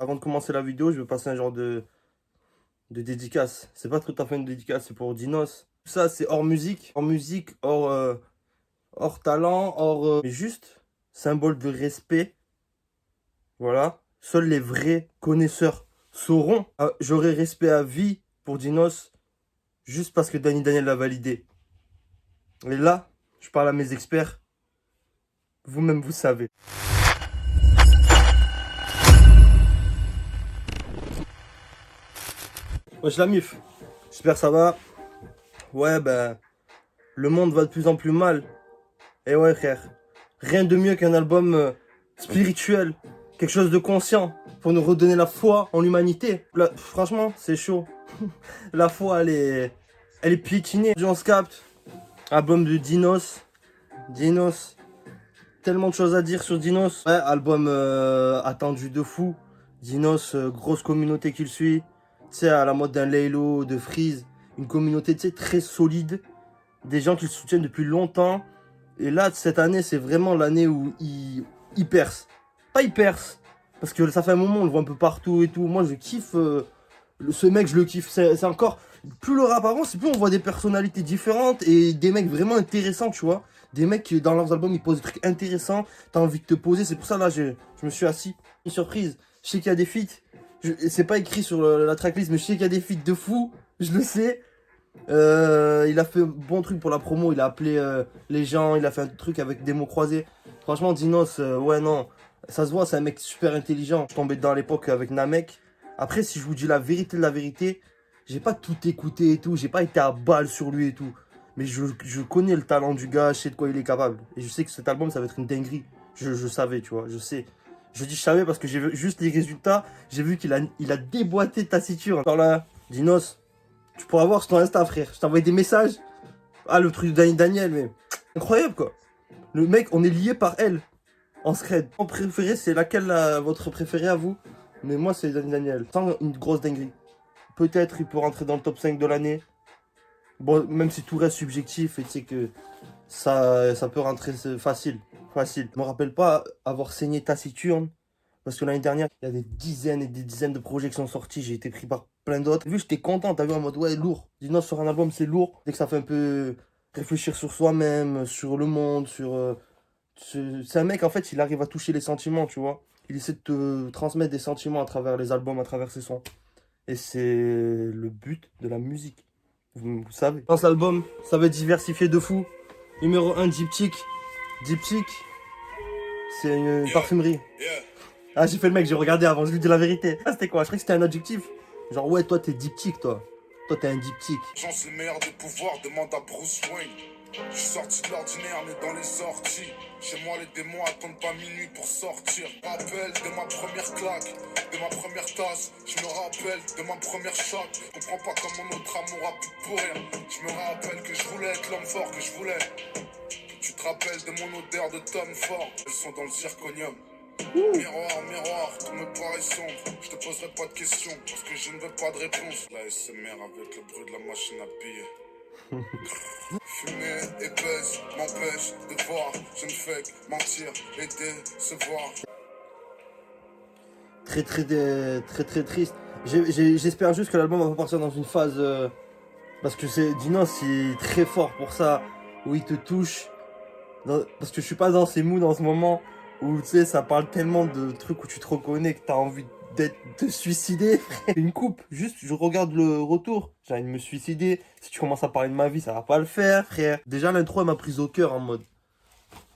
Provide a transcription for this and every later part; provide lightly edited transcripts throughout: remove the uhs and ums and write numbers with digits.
Avant de commencer la vidéo, je vais passer un genre de dédicace. C'est pas tout à fait une dédicace, c'est pour Dinos. Ça, c'est hors musique, hors talent, mais juste symbole de respect. Voilà. Seuls les vrais connaisseurs sauront. J'aurai respect à vie pour Dinos juste parce que Danny Daniel l'a validé. Et là, je parle à mes experts. Vous-même, vous savez. Wesh la mif, j'espère que ça va. Ouais, ben, le monde va de plus en plus mal. Et ouais, frère, rien de mieux qu'un album spirituel, quelque chose de conscient, pour nous redonner la foi en l'humanité. Franchement, c'est chaud. La foi, elle est piétinée. On se capte. Album de Dinos. Dinos. Tellement de choses à dire sur Dinos. Ouais, album attendu de fou. Dinos, grosse communauté qui le suit. Tu sais, à la mode d'un Laylo, de Freeze. Une communauté, tu sais, très solide. Des gens qui le soutiennent depuis longtemps. Et là, cette année, c'est vraiment l'année où il perce. Pas il perce, parce que ça fait un moment, on le voit un peu partout et tout. Moi, je kiffe ce mec, je le kiffe. C'est encore, plus le rap avance, plus on voit des personnalités différentes et des mecs vraiment intéressants, tu vois. Des mecs qui, dans leurs albums, ils posent des trucs intéressants. T'as envie de te poser. C'est pour ça, là, je me suis assis. Une surprise. Je sais qu'il y a des feats. C'est pas écrit sur la tracklist, mais je sais qu'il y a des feats de fou. Je le sais. Il a fait un bon truc pour la promo, il a appelé les gens, il a fait un truc avec des mots croisés. Franchement, Dinos, ouais, non, ça se voit, c'est un mec super intelligent. Je suis tombé dedans à l'époque avec Namek. Après, si je vous dis la vérité de la vérité, j'ai pas tout écouté et tout, j'ai pas été à balle sur lui et tout. Mais je connais le talent du gars, je sais de quoi il est capable. Et je sais que cet album, ça va être une dinguerie. Je savais, tu vois, je sais. Je dis je savais parce que j'ai vu juste les résultats, j'ai vu qu'il a déboîté Taciturne. Alors là, Dinos. Tu pourras voir sur ton Insta, frère. Je t'ai envoyé des messages. Ah, le truc de Danny Daniel, mais incroyable, quoi. Le mec, on est lié par elle. En scred. Mon préféré, c'est laquelle, votre préféré à vous? Mais moi, c'est Danny Daniel. Sans une grosse dinguerie. Peut-être il peut rentrer dans le top 5 de l'année. Bon, même si tout reste subjectif, et tu sais que ça peut rentrer facile. Facile. Je me rappelle pas avoir saigné Taciturne. Parce que l'année dernière, il y a des dizaines et des dizaines de projets qui sont sortis. J'ai été pris par plein d'autres. Vu, j'étais content. T'as vu en mode, ouais, lourd. Dinos sur un album, c'est lourd. Dès que ça fait un peu réfléchir sur soi-même, sur le monde, c'est un mec, en fait, il arrive à toucher les sentiments, tu vois. Il essaie de te transmettre des sentiments à travers les albums, à travers ses sons. Et c'est le but de la musique. Vous savez. Dans cet album, ça va être diversifié de fou. Numéro 1, Diptyque. Diptyque, c'est une parfumerie. Ah, j'ai fait le mec, j'ai regardé avant, je lui dis la vérité. Ah, c'était quoi? Je croyais que c'était un adjectif. Genre, ouais, toi, t'es diptyque, toi. Toi, t'es un diptyque. Chance, le meilleur des pouvoirs, demande à Bruce Wayne. Je suis sorti de l'ordinaire, mais dans les sorties. Chez moi, les démons attendent pas minuit pour sortir. Rappel de ma première claque, de ma première tasse. Je me rappelle de ma première choc. Je comprends pas comment notre amour a pu pourrir. Je me rappelle que je voulais être l'homme fort que je voulais. Tu te rappelles de mon odeur de Tom Ford. Elles sont dans le zirconium. Miroir, miroir, tout me paraît sombre. Je te poserai pas de questions parce que je ne veux pas de réponse. La SMR avec le bruit de la machine à piller. Fumer et baisse m'empêche de voir. Je ne fais que mentir et décevoir. Très triste. J'espère juste que l'album va pas partir dans une phase. Parce que Dinos, il est très fort pour ça. Où il te touche. Parce que je suis pas dans ces moods en ce moment. Où tu sais, ça parle tellement de trucs où tu te reconnais que t'as envie de te suicider, frère. Une coupe, juste je regarde le retour. J'ai envie de me suicider. Si tu commences à parler de ma vie, ça va pas le faire, frère. Déjà, l'intro, elle m'a prise au cœur en mode.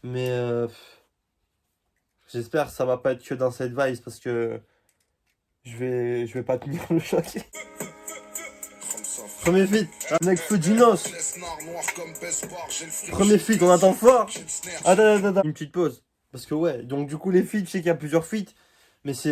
Mais j'espère que ça va pas être que dans cette vibe parce que je vais pas tenir le choc. Premier feat, avec Fujinos. Premier feat, on attend fort. Attends. Une petite pause. Parce que ouais, donc du coup les feats, je sais qu'il y a plusieurs feats. Mais ça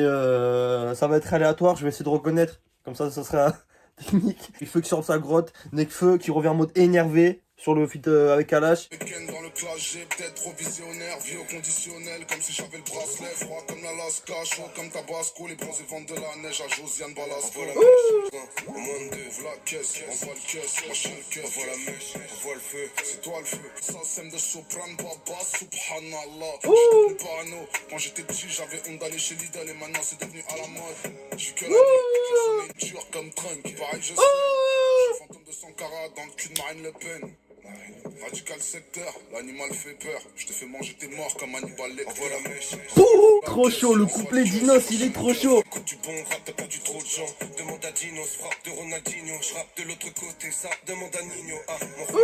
va être aléatoire, je vais essayer de reconnaître. Comme ça sera technique. Nekfeu qui sort de sa grotte. Nekfeu qui revient en mode énervé sur le feat avec Kalash. Week-end dans le clash, j'ai peut-être trop visionnaire. Vie au conditionnel, comme si j'avais le bracelet. Froid comme l'Alaska, chaud comme Tabasco. Les bronzés vendent de la neige à Josiane Balasco. Au moins de deux, la caisse, on voit le caisse, machin le caisse. On voit la mèche, on voit le feu, c'est toi le feu. Ça sème de soprano, baba, subhanallah. J'étais parano. Quand j'étais petit, j'avais honte d'aller chez Lidl et maintenant c'est devenu à la mode. J'ai que la vie, j'ai sonné une dure comme Trunk. Pareil, je sais. Je suis fantôme de Sankara dans le cul de Marine Le Pen. Radical secteur, l'animal fait peur. Je te fais manger tes morts comme Hannibal Lecter. Trop chaud, le couplet d'Inos, il est trop chaud. Écoute du bon rap, t'as perdu trop de gens. Demande à Dinos, frappe de Ronaldinho. Je rappe de l'autre côté, ça demande à Nino. Ah, mon frère,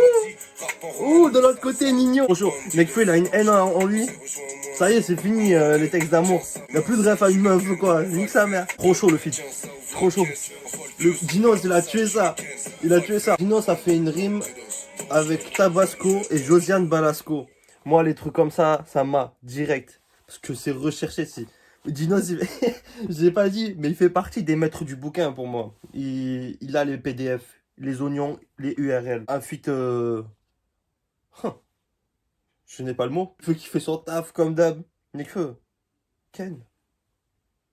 rappe en Ouh, de l'autre côté, Nino. Trop chaud. Nekfeu, il a une haine en lui. Ça y est, c'est fini les textes d'amour. Il n'y a plus de ref à une meuf ou quoi. Nique sa mère. Trop chaud le feat. Trop chaud. Le Dinos, il a tué ça. Il a tué ça. Dinos a fait une rime avec Tabasco et Josiane Balasco. Moi, les trucs comme ça m'a direct. Parce que c'est recherché. Dinos, je l'ai pas dit, mais il fait partie des maîtres du bouquin pour moi. Il a les PDF, les oignons, les URL. Un feat... Je n'ai pas le mot. Nekfeu qui fait son taf comme d'hab. Nekfeu. Ken.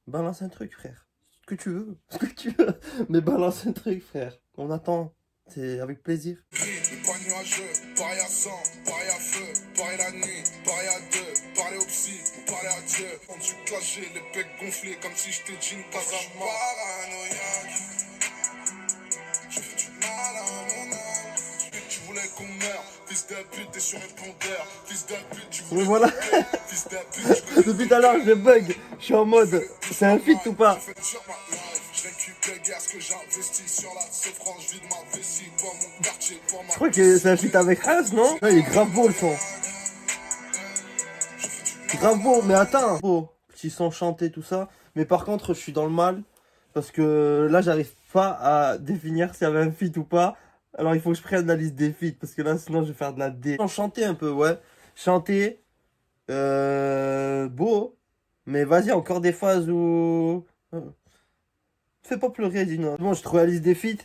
Balance un truc, frère. Ce que tu veux. Ce que tu veux. Mais balance un truc, frère. On attend. C'est avec plaisir. Le pas nuageux, pareil à 100, pareil à feu, pareil la nuit, pareil à deux, parler au psy, ou parler à Dieu. On du clashé, les pecs gonflés, comme si j'étais jean Casamance. Paranoïaque, j'ai fait du mal à mon âme. Tu voulais qu'on meure, fils de pute, t'es sur répondeur. Fils de pute, tu voulais Oui, voilà. fils de pute, Depuis tout à l'heure, je bug. Je suis en mode, c'est un feat ou pas? je récupère ce que j'investis sur la souffrance, je vide ma vessie pour mon quartier, pour ma... Je crois que c'est un feat avec Raz, non? Ouais, il est grave beau le son. Grave beau, mais attends. Beau, petit son chanté, tout ça. Mais par contre, je suis dans le mal. Parce que là, j'arrive pas à définir s'il y avait un feat ou pas. Alors, il faut que je prenne la liste des feats. Parce que là, sinon, je vais faire de la D. Chanter un peu, ouais. Chanter. Beau. Mais vas-y, encore des phases où... Fais pas pleurer, Dino. Bon, je trouve la liste des feats.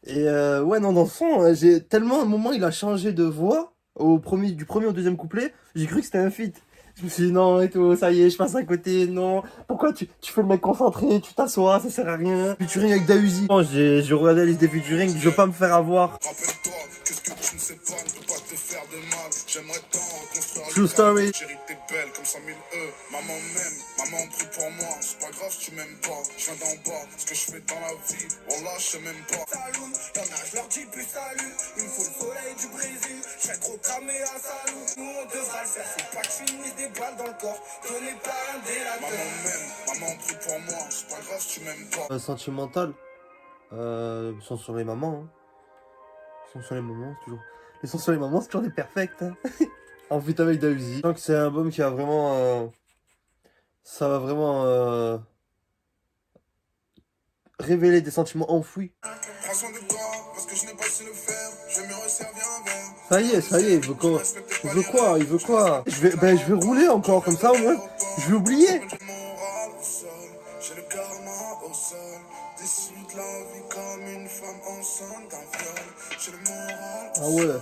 Et ouais, non, dans le son, j'ai tellement, à un moment, il a changé de voix. Du premier au deuxième couplet. J'ai cru que c'était un feat. Je me suis dit non et tout, ça y est, je passe à côté, non. Pourquoi tu fais le mec concentré, tu t'assois, ça sert à rien. Featuring avec Dausi. Bon, j'ai regardé la liste des featuring, je veux pas me faire avoir. Rappelle-toi, qu'est-ce que tu ne sais pas, ne peut pas te faire de mal. J'aimerais tant reconstruire True story. Chérie, t'es belle comme 100 000 E. Maman m'aime, maman prie pour moi. C'est pas grave si tu m'aimes pas, je viens d'en bas. Ce que je fais dans la vie, wallah, je sais même pas. Saloum, y'en a, je leur dis plus salut. Il me faut le soleil du Brésil. Je serais trop cramé à Salou. Nous, on devra le faire. C'est pas que je finisse des balles dans le corps. Donné par un délateur. Maman m'aime, maman prie pour moi. C'est pas grave si tu m'aimes pas. Sentimental. Sons sur les mamans. Hein. Sons sur les mamans, c'est toujours... Les sons sur les mamans, c'est toujours des perfects. Hein. En feat avec Dausi. Donc c'est un album qui a vraiment... ça va vraiment... révéler des sentiments enfouis. Prends soin de toi, parce que je n'ai pas su le faire. Je vais me resservir un verre. Ça y est, il veut quoi? Il veut quoi? Je vais rouler encore, comme ça au moins. Je vais oublier. J'ai le moral au sol, j'ai le karma au sol. Décide la vie comme une femme enceinte d'un viol. J'ai le moral au Ah ouais. sol.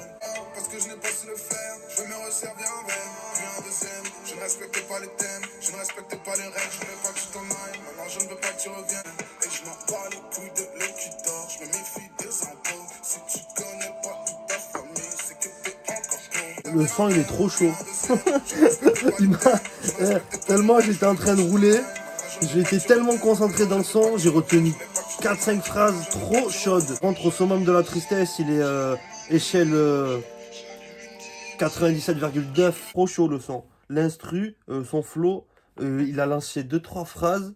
Parce que je n'ai pas su le faire, je vais me resservir un verre. Puis un deuxième, je ne respectais pas les thèmes, je ne respectais pas les règles, je voulais pas que tu t'en ailles. Maintenant je ne veux pas que tu reviennes. Et je m'en bats les couilles de l'eau qui dort, je me méfie des impôts. Si tu connais pas toute ta famille, c'est que t'es encore con. Le sang il est trop chaud. Tellement j'étais en train de rouler. J'ai été tellement concentré dans le son, j'ai retenu 4-5 phrases trop chaudes. Contre au summum de la tristesse, il est échelle 97,9. Trop chaud le son. L'instru, son flow, il a lancé 2-3 phrases.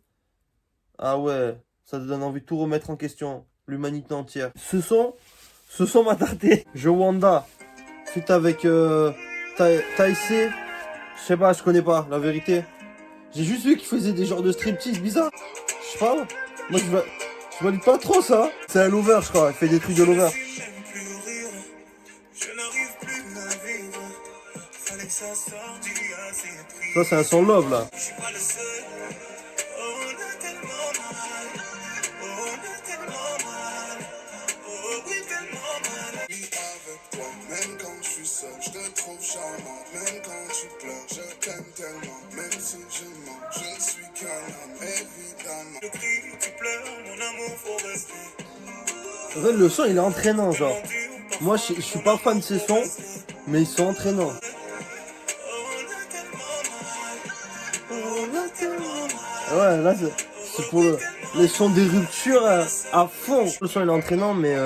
Ah ouais, ça te donne envie de tout remettre en question. L'humanité entière. Ce son m'a tarté. Je Wanda. Suite avec Taïsé. Je sais pas, je connais pas, la vérité. J'ai juste vu qu'il faisait des genres de striptease bizarres. Je sais pas. Moi, je valide pas trop ça. C'est un lover, je crois. Il fait des trucs de lover. Ça, c'est un son love, là. En fait, le son, il est entraînant, genre. Moi, je suis pas fan de ces sons, mais ils sont entraînants. Ouais, là, c'est pour les sons des ruptures à fond. Le son, il est entraînant, mais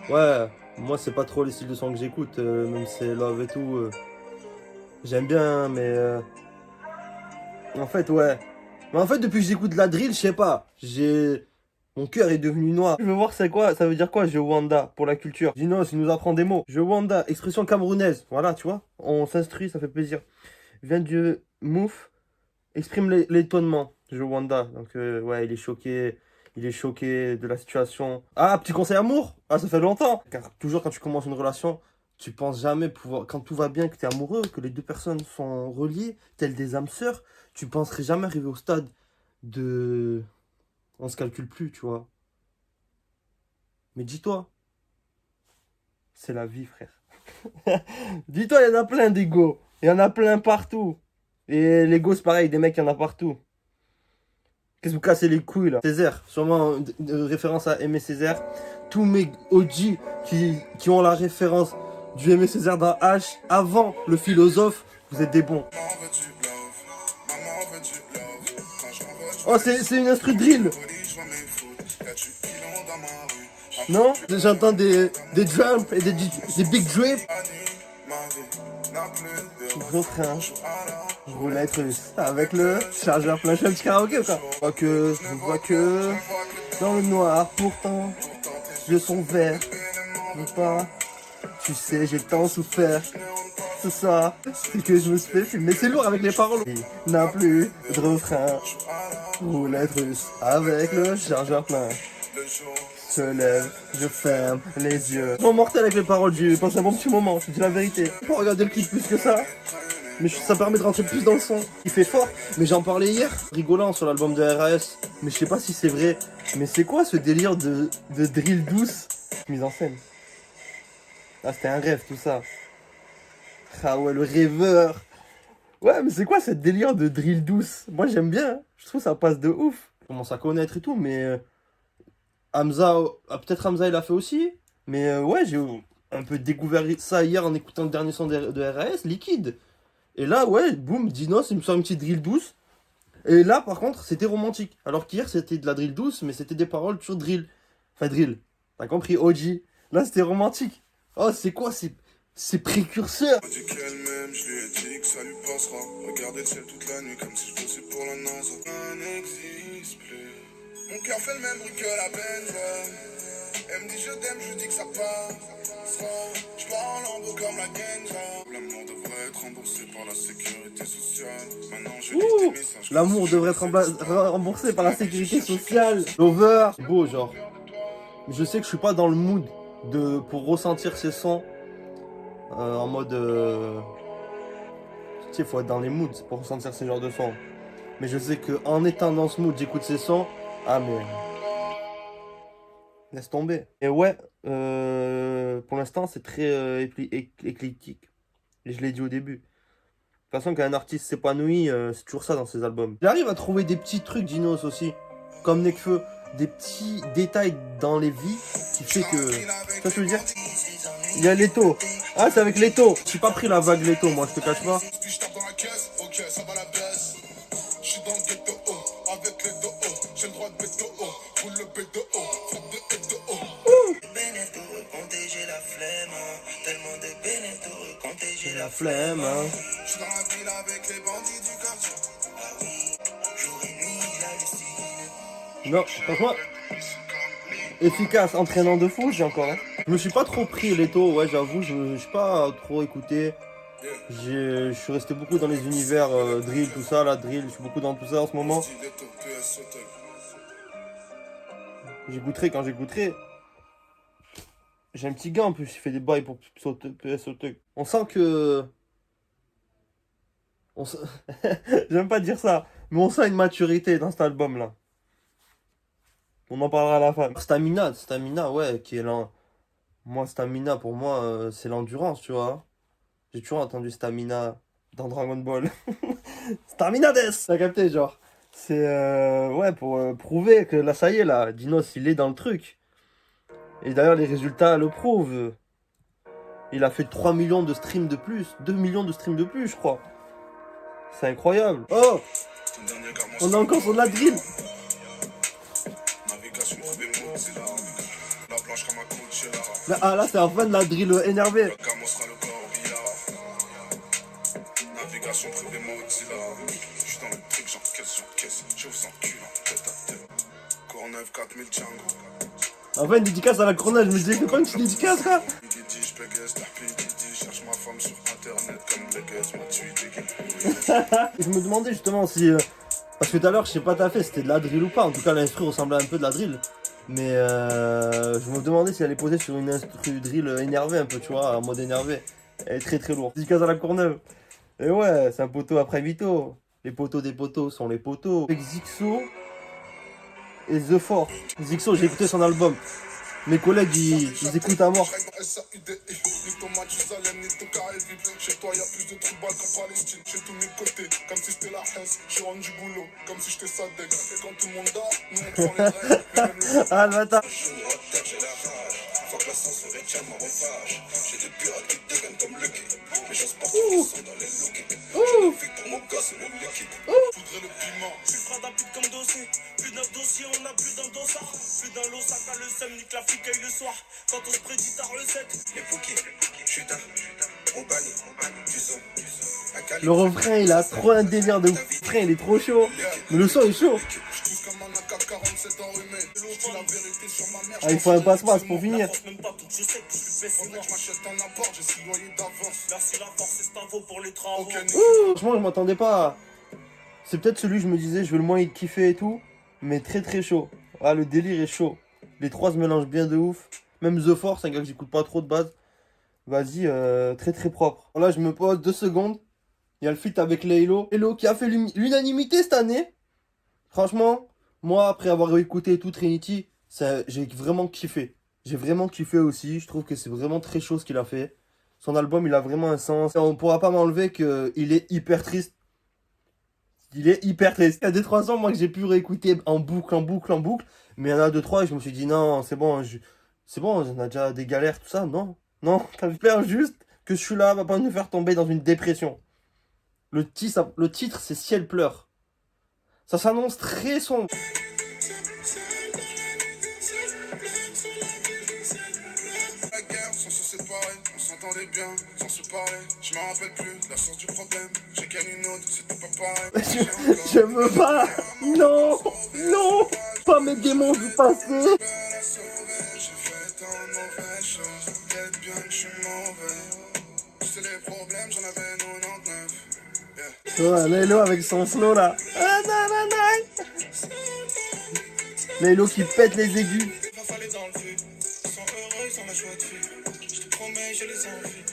ouais, moi, c'est pas trop les styles de son que j'écoute, même si c'est Love et tout. J'aime bien, mais en fait, ouais. Mais en fait, depuis que j'écoute la drill, je sais pas. Mon cœur est devenu noir. Je veux voir c'est quoi, ça veut dire quoi, Wanda pour la culture. Dinos, il nous apprend des mots. Wanda, expression camerounaise. Voilà, tu vois. On s'instruit, ça fait plaisir. Vient du mouf, exprime l'étonnement. Wanda. Donc, ouais, il est choqué. Il est choqué de la situation. Ah, petit conseil amour. Ah, ça fait longtemps. Car toujours quand tu commences une relation, tu penses jamais pouvoir. Quand tout va bien, que tu es amoureux, que les deux personnes sont reliées, telles des âmes sœurs, tu penserais jamais arriver au stade de. On se calcule plus, tu vois. Mais dis-toi, c'est la vie, frère. Dis-toi, il y en a plein d'ego. Il y en a plein partout. Et l'ego, c'est pareil, des mecs, il y en a partout. Qu'est-ce que vous cassez les couilles, là? Césaire, sûrement de référence à Aimé Césaire. Tous mes OG qui ont la référence du Aimé Césaire dans H avant le philosophe, vous êtes des bons. Oh, c'est une instru drill. Non? J'entends des drums et des big drips. Refrain. Roulette russe. Avec le chargeur plein. Je fais un petit karaoké ou quoi? Je vois que dans le noir, pourtant, je son vert. Je veux pas. Tu sais, j'ai tant souffert. C'est ça. C'est que je me suis fait filmer. C'est lourd avec les paroles. Il n'a plus de refrain. Roulette russe. Avec le chargeur plein. Se lève, je ferme les yeux. Bon, mortel avec les paroles, j'ai passé un bon petit moment, je te dis la vérité. Faut pas regarder le clip plus que ça, mais ça permet de rentrer plus dans le son. Il fait fort, mais j'en parlais hier, rigolant sur l'album de RAS, mais je sais pas si c'est vrai. Mais c'est quoi ce délire de drill douce mise en scène? Ah, c'était un rêve tout ça. Ah ouais, le rêveur. Ouais, mais c'est quoi ce délire de drill douce? Moi j'aime bien, je trouve ça passe de ouf. Je commence à connaître et tout, mais... Hamza, peut-être Hamza il l'a fait aussi, mais ouais, j'ai un peu découvert ça hier en écoutant le dernier son de RAS, Liquide. Et là, ouais, boum, Dinos, il me sort une petite drill douce. Et là, par contre, c'était romantique. Alors qu'hier, c'était de la drill douce, mais c'était des paroles sur drill. Enfin, drill. T'as compris, OG. Là, c'était romantique. Oh, c'est quoi ces précurseurs? Je lui ai dit que ça lui passera. Regarder le ciel toute la nuit comme si je bossais pour la NASA. Ça n'existe plus. Mon cœur fait le même bruit que la benzène. Elle me dit je t'aime, je dis que ça passera. Je pars en lambeau comme la Genja. L'amour devrait être remboursé par la sécurité sociale. Maintenant je lis tes messages. L'amour devrait être remboursé par la sécurité sociale. Lover. C'est beau, genre. Mais je sais que je suis pas dans le mood pour ressentir ces sons. En mode... Tu sais, il faut être dans les moods pour ressentir ce genre de sons. Mais je sais qu'en étant dans ce mood, j'écoute ces sons. Ah, mais... Laisse tomber. Et ouais, pour l'instant, c'est très éclectique. Et je l'ai dit au début. De toute façon, quand un artiste s'épanouit, c'est toujours ça dans ses albums. J'arrive à trouver des petits trucs Dinos aussi. Comme Nekfeu. Des petits détails dans les vies qui fait que... Ça, je veux dire. Il y a Leto. Ah, c'est avec Leto. J'ai pas pris la vague Leto, moi, je te cache pas. J'ai la flemme, hein. Je suis dans la ville avec les bandits du quartier. Non, franchement, efficace, entraînant de fou, j'ai encore. Hein. Je me suis pas trop pris Leto, ouais, j'avoue, je suis pas trop écouté. Je suis resté beaucoup dans les univers drill, tout ça, la drill, je suis beaucoup dans tout ça en ce moment. J'écouterai quand j'écouterai. J'ai un petit gars en plus, il fait des bails pour PS Auteuil. On sent que... J'aime pas dire ça, mais on sent une maturité dans cet album-là. On en parlera à la fin. Stamina, ouais, qui est là. Moi, Stamina, pour moi, c'est l'endurance, tu vois. J'ai toujours entendu Stamina dans Dragon Ball. Stamina des! T'as capté, genre. C'est ouais, pour prouver que là, ça y est, là, Dinos, il est dans le truc. Et d'ailleurs, les résultats le prouvent. Il a fait 3 millions de streams de plus, 2 millions de streams de plus, je crois. C'est incroyable. Oh, on a encore sur de la drill. Navigation privée Mozilla. La planche comme un Coachella. Là, ah, là, c'est un fan de la drill énervé. Le camo sera le corbillard. Navigation privée Mozilla. Je suis dans le truc, j'encaisse. Je vous encule en tête à tête. Courneuve 4000 Django. Enfin, une dédicace à la Corona, je me disais, c'est pas une petite dédicace, quoi. Didi, je pégaisse, la Didi. Cherche ma femme sur internet comme Blaguez, m'a tué des Je me demandais justement si. Parce que tout à l'heure, je sais pas t'as fait, c'était de la drill ou pas. En tout cas, l'instru ressemblait un peu de la drill. Mais je me demandais si elle est posée sur une instru drill énervée un peu, tu vois, en mode énervé. Elle est très très lourde. Dédicace à la Courneuve. Et ouais, c'est un poteau après Vito. Les poteaux des poteaux sont les poteaux. Avec Zixo et The Four. Zixo, j'ai écouté son album. Mes collègues, ils écoutent à mort. Chez toi, y'a plus de trous de balles qu'en Palestine. J'ai tous mes côtés, comme si j'étais la Hesse. Je rentre du boulot, comme si j'étais Sadek. Et quand tout le monde dort, nous on prend les rêves. Ah, le bâtard. J'ai la rage. Faut que la censure étienne mon ravage. J'ai des pirates qui dégainent comme le kick. Mais j'ose pas qu'ils sont dans les looks. J'ai le fric pour mon gosse et mon liquide. Poudrer le piment. Je suis frais rapide comme dossier. Plus d'un dossier, on a plus d'un dossard. Plus d'un lot, ça a le seum, nique la flicaille le soir. Quand on se prédit tard le 7. Les bouquets, chutin, on banni, du son. Le refrain, il a trop un délire de ouf. Le refrain, il est trop chaud. Mais le son est chaud. Je touche comme un AK-47 enrhumé. Je dis la vérité sur ma mère. Ah, il faut un passe-passe pour finir. Même pas tout, je sais que je suis baissé. Faudrait que je m'achète un apport, j'ai 6 loyers d'avance. Merci la force, c'est pas vaut pour les travaux. Ok, Franchement, je m'attendais pas à... C'est peut-être celui, je me disais, je veux le moins y kiffer et tout. Mais très très chaud. Ah, le délire est chaud. Les trois se mélangent bien de ouf. Même The Force, c'est un gars que j'écoute pas trop de base. Vas-y, très très propre. Là, je me pose 2 secondes. Il y a le feat avec Laylo. Laylo qui a fait l'unanimité cette année. Franchement, moi, après avoir écouté tout Trinity, j'ai vraiment kiffé. J'ai vraiment kiffé aussi. Je trouve que c'est vraiment très chaud ce qu'il a fait. Son album, il a vraiment un sens. On pourra pas m'enlever qu'il est hyper triste. Il est hyper triste. Il y a 2-3 ans, moi, que j'ai pu réécouter en boucle, en boucle, en boucle. Mais il y en a 2-3 et je me suis dit, non, c'est bon, c'est bon, on a déjà des galères, tout ça. Non, non, t'as fait juste que celui-là va pas nous faire tomber dans une dépression. Le titre, c'est Ciel pleure. Ça s'annonce très sombre. La guerre, sans se séparer, on s'entendait bien, sans se parler. Je me rappelle plus de la source du problème. J'ai gagné une autre, c'était pas pareil. Je veux pas. Non, non, pas mes démons du passé. J'ai fait tant de mauvaises choses, peut-être bien que je suis mauvais. C'est les problèmes, j'en avais 99. Ouais, Laylo avec son flow là. Laylo qui pète les aigus. Va falloir dans le feu. Ils sont heureux, ils ont la joie de vivre. Je te promets, je les envie.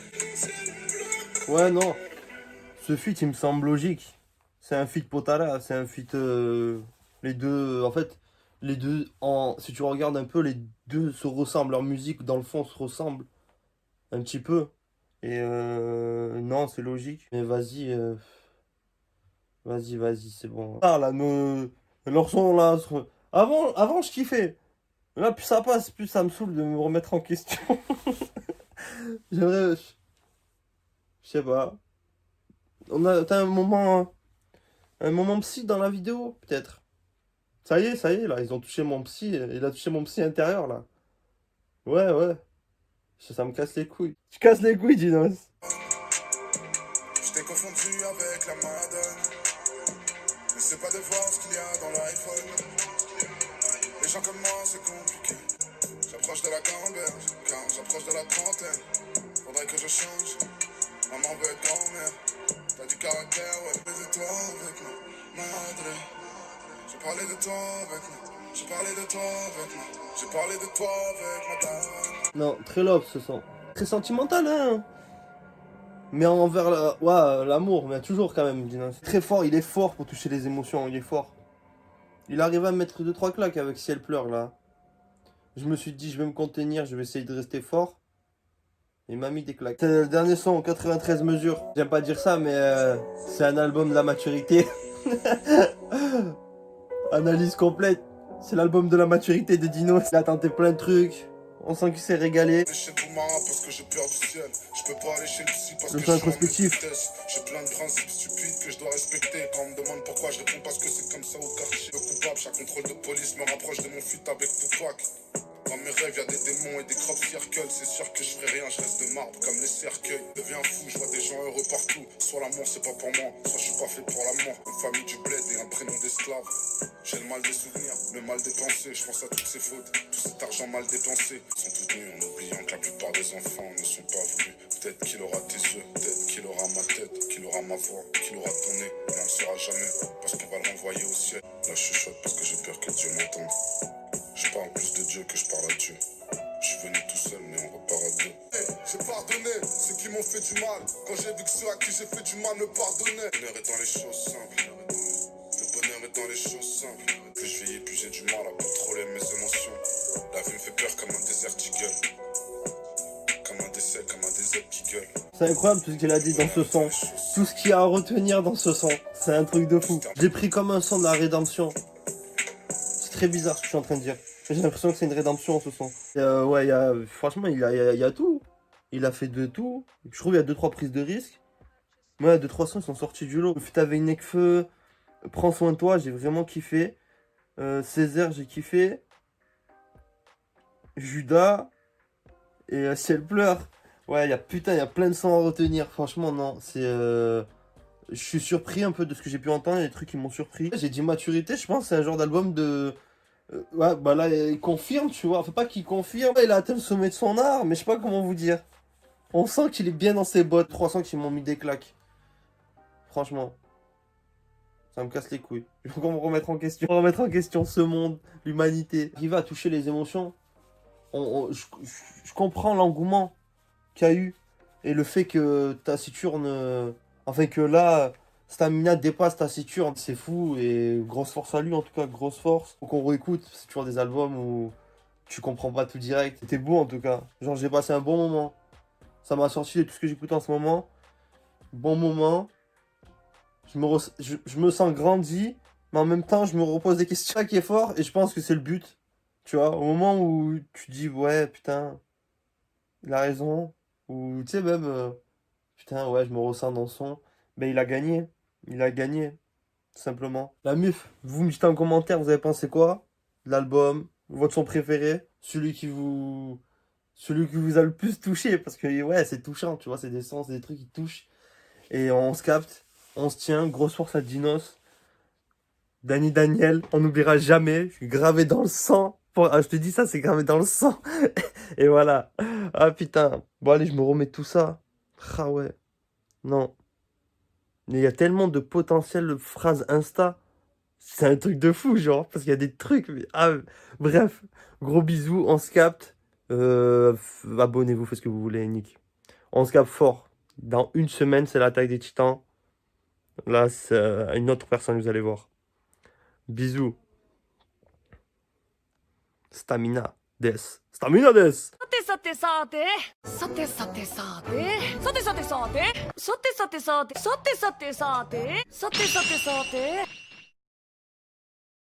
Ouais, non. Ce feat, il me semble logique. C'est un feat Potara, c'est un feat... les deux, en fait, les deux, si tu regardes un peu, les deux se ressemblent. Leur musique, dans le fond, se ressemble un petit peu. Et non, c'est logique. Mais vas-y, vas-y, c'est bon. Ah, là, leur son, là... Avant, je kiffais. Là, plus ça passe, plus ça me saoule de me remettre en question. J'aimerais... Je sais pas. T'as un moment psy dans la vidéo, peut-être. Ça y est, là, ils ont touché mon psy. Il a touché mon psy intérieur, là. Ouais. Ça me casse les couilles. Tu casses les couilles, Dinos. J'étais confondu avec la Madone. Mais c'est pas de voir ce qu'il y a dans l'iPhone. Les gens comme moi, c'est compliqué. J'approche de la gamberge, car j'approche de la trentaine. Faudrait que je change. Maman veut être grand-mère. T'as du caractère, ouais. J'ai parlé de toi avec moi, madre. J'ai parlé de toi avec moi. J'ai parlé de toi avec moi. J'ai parlé de toi avec ma dame. Non, très love ce son. Très sentimental, hein. Mais envers l'amour, mais toujours quand même, Dinos. Très fort, il est fort pour toucher les émotions, il est fort. Il arrive à me mettre 2-3 claques avec Ciel pleure, là. Je me suis dit, je vais me contenir, je vais essayer de rester fort. Il m'a mis des claques. C'est le dernier son, 93 mesures. J'aime pas dire ça, mais c'est un album de la maturité. Analyse complète. C'est l'album de la maturité de Dino. Il a tenté plein de trucs. On sent qu'il s'est régalé. Chez Boumara parce que j'ai peur du ciel. Je peux pas aller chez le psy parce Le que plan je suis en introspectif. vitesse. J'ai plein de principes stupides que je dois respecter. Quand on me demande pourquoi je réponds parce que c'est comme ça au quartier. Le coupable, chaque contrôle de police me rapproche de mon fuite avec Tupac. Dans mes rêves, y'a des démons et des crop circles. C'est sûr que je ferai rien, je reste de marbre comme les cercueils. Deviens fou, je vois des gens heureux partout. Soit l'amour, c'est pas pour moi, soit je suis pas fait pour l'amour. Une famille du bled et un prénom d'esclave. J'ai le mal des souvenirs, le mal des pensées. Je pense à toutes ces fautes, tout cet argent mal dépensé. Sont toutes nues en oubliant que la plupart des enfants ne sont pas voulus. Peut-être qu'il aura tes yeux, peut-être qu'il aura ma tête, qu'il aura ma voix, qu'il aura ton nez. Mais on ne saura jamais, parce qu'on va le renvoyer au ciel. Là, je chuchote parce que j'ai peur que Dieu m'entende. Je parle plus de Dieu que je parle à Dieu. Je suis venu tout seul, mais on repart à deux. J'ai pardonné ceux qui m'ont fait du mal. Quand j'ai vu que ceux à qui j'ai fait du mal me pardonnaient. Le bonheur est dans les choses simples. Le bonheur est dans les choses simples. Plus je vieillis, plus j'ai du mal à contrôler mes émotions. La vie me fait peur comme un désert qui gueule. Comme un décès, comme un désert qui gueule. C'est incroyable tout ce qu'il a dit dans ce son. Tout ce qu'il y a à retenir dans ce son. C'est un truc de fou. J'ai pris comme un son de la rédemption. C'est très bizarre ce que je suis en train de dire. J'ai l'impression que c'est une rédemption ce son. Ouais, franchement, il y a tout. Il a fait de tout. Je trouve qu'il y a 2-3 prises de risque. Ouais, 2-3 sons ils sont sortis du lot. Fut avec Nekfeu, Prends soin de toi, j'ai vraiment kiffé. Césaire, j'ai kiffé. Judas et Ciel pleure. Ouais, il y a plein de sons à retenir. Franchement, non, c'est... Je suis surpris un peu de ce que j'ai pu entendre. Il y a des trucs qui m'ont surpris. J'ai dit maturité, je pense que c'est un genre d'album de... ouais, bah là, il confirme, tu vois. Enfin, pas qu'il confirme. Il a atteint le sommet de son art, mais je sais pas comment vous dire. On sent qu'il est bien dans ses bottes. 300 qui m'ont mis des claques. Franchement. Ça me casse les couilles. Il faut qu'on me remette en question. Remettre en question ce monde, l'humanité. Il va toucher les émotions. Je comprends l'engouement qu'il y a eu. Et le fait que Taciturne... Enfin que là, Stamina dépasse Taciturne. C'est fou. Et grosse force à lui, en tout cas. Grosse force. Faut qu'on réécoute. C'est toujours des albums où tu comprends pas tout direct. C'était beau, en tout cas. Genre, j'ai passé un bon moment. Ça m'a sorti de tout ce que j'écoute en ce moment. Bon moment. Je me sens grandi, mais en même temps, je me repose des questions. C'est ça qui est fort, et je pense que c'est le but. Tu vois, au moment où tu dis, ouais, putain, il a raison. Ou, tu sais, même, putain, ouais, je me ressens dans le son. Ben, il a gagné. Il a gagné, tout simplement. La MUF, vous me dites en commentaire, vous avez pensé quoi de l'album, votre son préféré, celui qui vous a le plus touché, parce que, ouais, c'est touchant, tu vois, c'est des sons, c'est des trucs qui touchent. Et on se capte. On se tient, grosse force à Dinos. Danny Daniel, on n'oubliera jamais. Je suis gravé dans le sang. Ah, je te dis ça, c'est gravé dans le sang. Et voilà. Ah putain. Bon allez, je me remets tout ça. Ah ouais. Non. Mais il y a tellement de potentiel de phrases Insta. C'est un truc de fou, genre. Parce qu'il y a des trucs. Mais... Ah, bref. Gros bisous, on se capte. Abonnez-vous, faites ce que vous voulez, Nick. On se capte fort. Dans une semaine, c'est l'attaque des Titans. Là, c'est une autre personne, vous allez voir. Bisous. Stamina des. Stamina des. さてさてさてさてさてさてさてさてさてさてさてさてさてさてさてさてさてさて